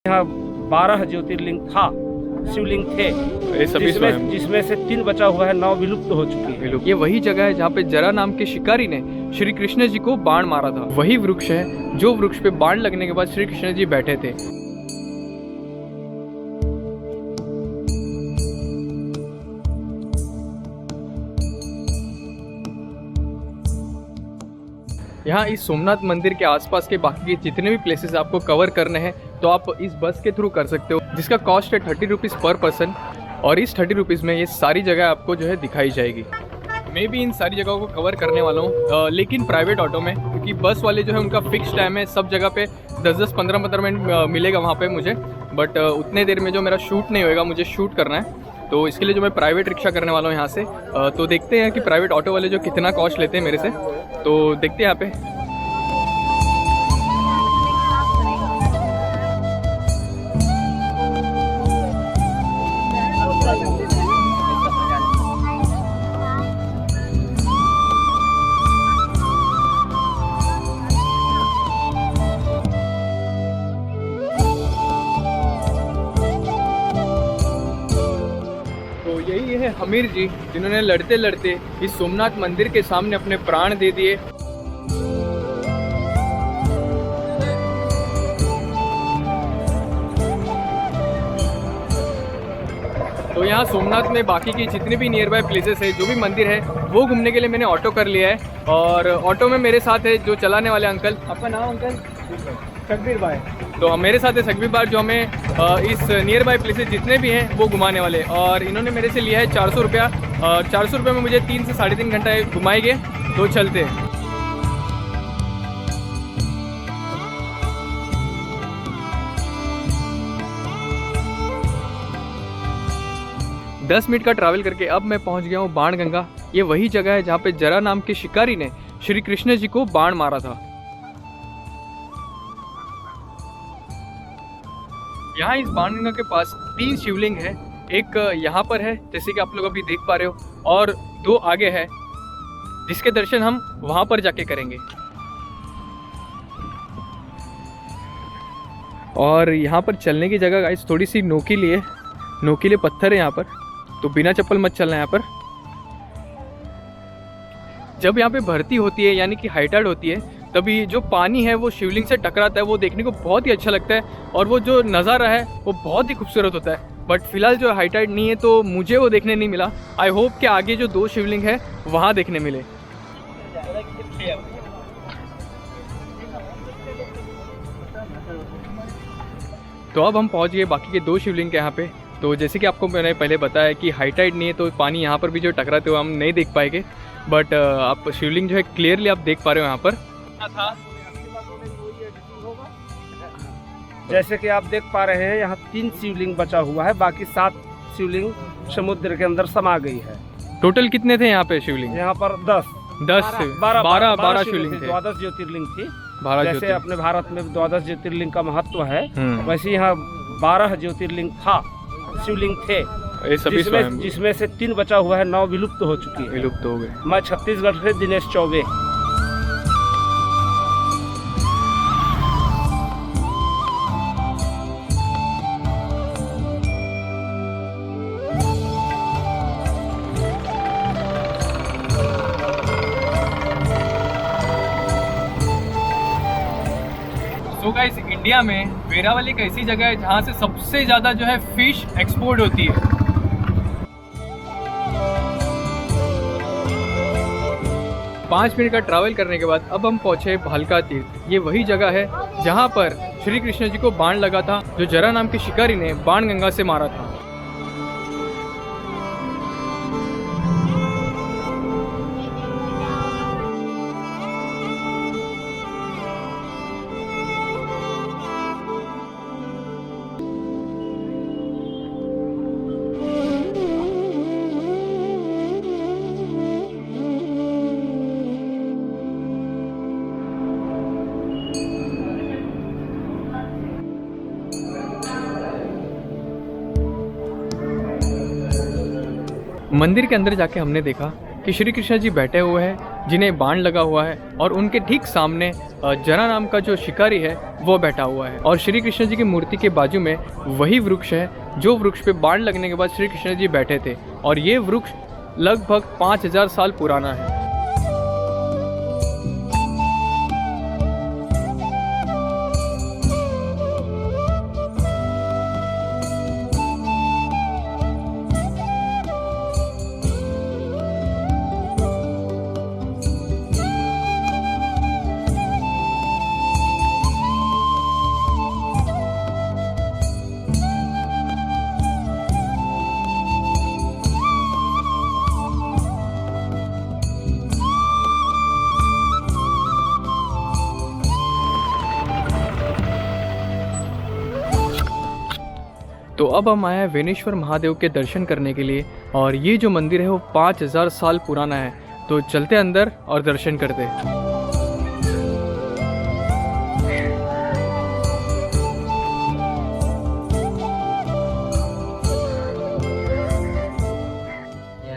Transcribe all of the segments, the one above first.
यहाँ 12 ज्योतिर्लिंग था, शिवलिंग थे, जिसमें से 3 बचा हुआ है, 9 विलुप्त हो चुकी है। ये वही जगह है जहाँ पे जरा नाम के शिकारी ने श्री कृष्ण जी को बाण मारा था। वही वृक्ष है जो वृक्ष पे बाण लगने के बाद श्री कृष्ण जी बैठे थे। यहाँ इस सोमनाथ मंदिर के आसपास के बाकी के जितने भी प्लेसेस आपको कवर करने हैं तो आप इस बस के थ्रू कर सकते हो, जिसका कॉस्ट है 30 रुपीज़ पर पर्सन। और इस 30 रुपीज़ में ये सारी जगह आपको जो है दिखाई जाएगी। मैं भी इन सारी जगहों को कवर करने वाला हूँ, लेकिन प्राइवेट ऑटो में, क्योंकि बस वाले जो है उनका फिक्स टाइम है, सब जगह पे 10-10, 15-15 मिनट मिलेगा वहाँ पे मुझे। बट उतने देर में जो मेरा शूट नहीं होएगा, मुझे शूट करना है, तो इसके लिए जो मैं प्राइवेट रिक्शा करने वाला हूँ यहाँ से। तो देखते हैं कि प्राइवेट ऑटो वाले जो कितना कॉस्ट लेते हैं मेरे से, तो देखते हैं यहाँ पे। यही है हमीर जी, जिन्होंने लड़ते लड़ते इस सोमनाथ मंदिर के सामने अपने प्राण दे दिए। तो यहाँ सोमनाथ में बाकी की जितने भी नियर बाय प्लेसेस है, जो भी मंदिर है, वो घूमने के लिए मैंने ऑटो कर लिया है। और ऑटो में मेरे साथ है जो चलाने वाले अंकल। आपका नाम अंकल? सखबीर भाई। तो मेरे साथ है सखबीर भाई, जो हमें इस नियर बाय प्लेसेस जितने भी हैं वो घुमाने वाले। और इन्होंने मेरे से लिया है 400 रुपया। 400 रुपये में मुझे 3 से 3.5 घंटा घुमाएंगे, तो चलते हैं। दस मिनट का ट्रैवल करके अब मैं पहुंच गया हूँ बाणगंगा। ये वही जगह है जहाँ पे जरा नाम के शिकारी ने श्री कृष्ण जी को बाण मारा था। यहाँ इस बाणगंगा के पास 3 शिवलिंग है। एक यहाँ पर है, जैसे कि आप लोग अभी देख पा रहे हो, और 2 आगे है, जिसके दर्शन हम वहां पर जाके करेंगे। और यहाँ पर चलने की जगह गाइस थोड़ी सी नोकीले पत्थर है यहाँ पर, तो बिना चप्पल मत चलना यहाँ पर। जब यहाँ पे भर्ती होती है, यानी कि हाई टाइड होती है, तभी जो पानी है वो शिवलिंग से टकराता है, वो देखने को बहुत ही अच्छा लगता है। और वो जो नज़ारा है वो बहुत ही खूबसूरत होता है। बट फिलहाल जो हाई टाइड नहीं है, तो मुझे वो देखने नहीं मिला। आई होप कि आगे जो 2 शिवलिंग है वहाँ देखने मिले। तो अब हम पहुँच गए बाकी के 2 शिवलिंग के यहाँ पे। तो जैसे कि आपको मैंने पहले बताया कि हाई टाइड नहीं है, तो पानी यहाँ पर भी जो टकराते हुए हम नहीं देख पाएंगे। बट आप शिवलिंग जो है क्लियरली आप देख पा रहे हो यहाँ पर। था जैसे कि आप देख पा रहे हैं, यहाँ 3 शिवलिंग बचा हुआ है, बाकी 7 शिवलिंग समुद्र के अंदर समा गई है। टोटल कितने थे यहाँ पे शिवलिंग? यहाँ पर 10 से 12 शिवलिंग थे। 12 ज्योतिर्लिंग थी। 12 जैसे अपने भारत में 12 ज्योतिर्लिंग का महत्व है, वैसे यहाँ 12 ज्योतिर्लिंग था, शिवलिंग थे, जिसमें से 3 बचा हुआ है, 9 विलुप्त हो चुकी है। विलुप्त हो गए। मैं छत्तीसगढ़ से दिनेश चौबे। तो गाइस, इंडिया में वेरावल एक ऐसी जगह है जहाँ से सबसे ज़्यादा जो है फिश एक्सपोर्ट होती है। पाँच मिनट का ट्रैवल करने के बाद अब हम पहुँचे भालका तीर्थ। ये वही जगह है जहाँ पर श्री कृष्ण जी को बाण लगा था, जो जरा नाम के शिकारी ने बाणगंगा से मारा था। मंदिर के अंदर जाके हमने देखा कि श्री कृष्ण जी बैठे हुए हैं जिन्हें बाण लगा हुआ है और उनके ठीक सामने जना नाम का जो शिकारी है वो बैठा हुआ है। और श्री कृष्ण जी की मूर्ति के बाजू में वही वृक्ष है जो वृक्ष पे बाण लगने के बाद श्री कृष्ण जी बैठे थे, और ये वृक्ष लगभग 5000 साल पुराना है। तो अब हम आए हैं वेणेश्वर महादेव के दर्शन करने के लिए, और ये जो मंदिर है वो 5000 साल पुराना है। तो चलते अंदर और दर्शन करते हैं।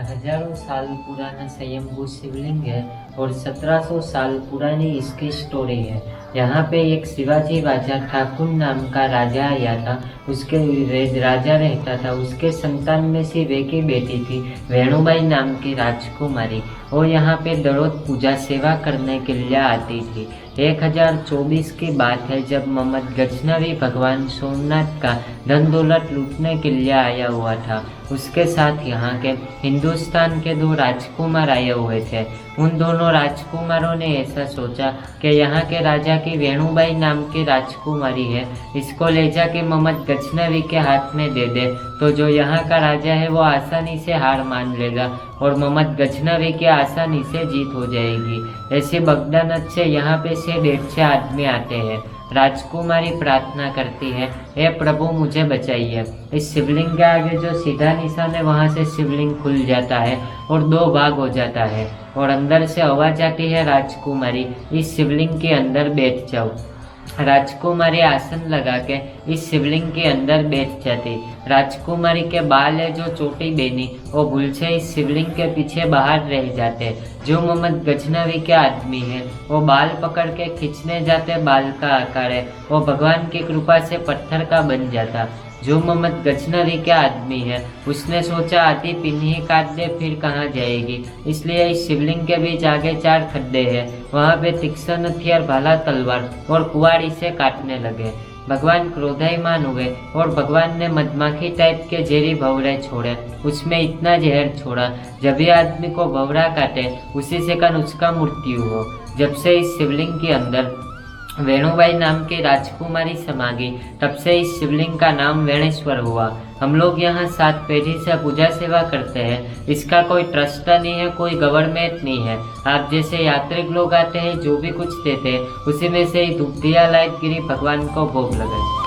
हजारों साल पुराना स्वयंभू शिवलिंग है और 1700 साल पुरानी इसकी स्टोरी है। यहाँ पे एक शिवाजी राजा ठाकुर नाम का राजा आया था, उसके राजा रहता था, उसके संतान में से वे की बेटी थी वेणुबाई नाम की राजकुमारी, और यहाँ पे दररोज पूजा सेवा करने के लिए आती थी। 1024 की बात है जब मोहम्मद गजनवी भगवान सोमनाथ का धन दौलत लूटने के लिए आया हुआ था। उसके साथ यहाँ के हिंदुस्तान के 2 राजकुमार आए हुए थे। उन दोनों राजकुमारों ने ऐसा सोचा कि यहाँ के राजा की वेणुबाई नाम की राजकुमारी है, इसको ले जाके मोहम्मद गजनवी के हाथ में दे दे तो जो यहाँ का राजा है वो आसानी से हार मान लेगा और मोहम्मद गजनवी की आसानी से जीत हो जाएगी। ऐसी बगदानत से यहाँ पे से 150 आदमी आते हैं। राजकुमारी प्रार्थना करती है, हे प्रभु मुझे बचाइए। इस शिवलिंग के आगे जो सीधा निशान है वहाँ से शिवलिंग खुल जाता है और 2 भाग हो जाता है और अंदर से आवाज आती है, राजकुमारी इस शिवलिंग के अंदर बैठ जाओ। राजकुमारी आसन लगा के इस शिवलिंग के अंदर बैठ जाती। राजकुमारी के बाल है जो चोटी बेनी वो भूल से इस शिवलिंग के पीछे बाहर रह जाते। जो मोहम्मद गजनवी के आदमी है वो बाल पकड़ के खींचने जाते, बाल का आकार है वो भगवान की कृपा से पत्थर का बन जाता। जो मोहम्मद गजनवी के आदमी है उसने सोचा आधी पिन्नी काट दे फिर कहाँ जाएगी, इसलिए इस शिवलिंग के बीच आगे 4 खड्डे हैं, वहाँ पे तीक्ष्ण हथियार, भाला, तलवार और कुआड़ी से काटने लगे। भगवान क्रोधायमान हुए और भगवान ने मधमाखी टाइप के जहरी भंवरे छोड़े। उसमें इतना जहर छोड़ा जब ये आदमी को भंवरा काटे उसी सेकंड उसका मृत्यु हो। जब से इस शिवलिंग के अंदर वेणुबाई नाम की राजकुमारी समा गई तब से इस शिवलिंग का नाम वेणेश्वर हुआ। हम लोग यहाँ 7 पीढ़ी से पूजा सेवा करते हैं। इसका कोई ट्रस्ट नहीं है, कोई गवर्नमेंट नहीं है। आप जैसे यात्रिक लोग आते हैं जो भी कुछ देते हैं उसी में से ही धूप दिया लाइट गिरी भगवान को भोग लगाए।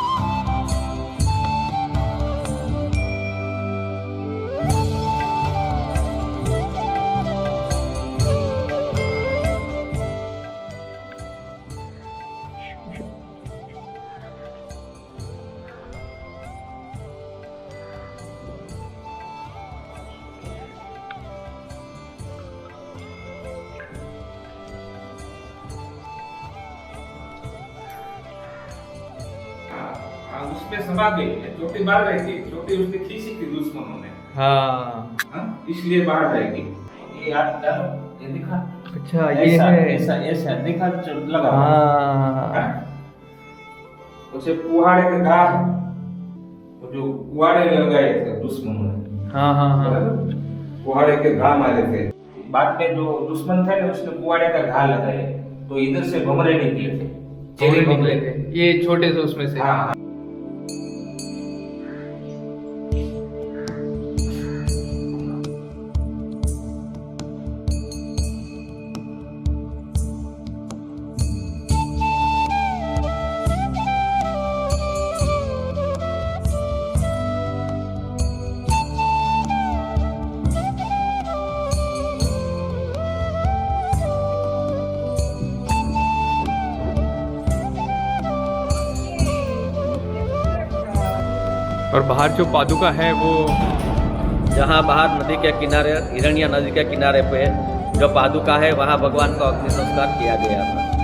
उसपे समा गई है, चोटी बाहर रहेगी, चोटी उसने खींची थी दुश्मनों ने। हाँ, इसलिए बाहर रहेगी। ये हाथ डालो, ये दिखा। अच्छा ये है ऐसा दिखा लगा। हाँ। उसे कुहाड़े के घाव, वो जो कुहाड़े लगाए थे दुश्मनों ने। हाँ। कुहाड़े के घाव मारे थे। बाद में जो दुश्मन थे ना उसने कुहाड़े का घाव लगाए तो इधर से भंवरे निकले थे, चेहरे निकले थे। ये छोटे से उसमें से। हाँ। और बाहर जो पादुका है वो जहाँ बाहर नदी के किनारे, हिरण्या नदी के किनारे पे जो पादुका है, वहाँ भगवान का अग्नि संस्कार किया गया था।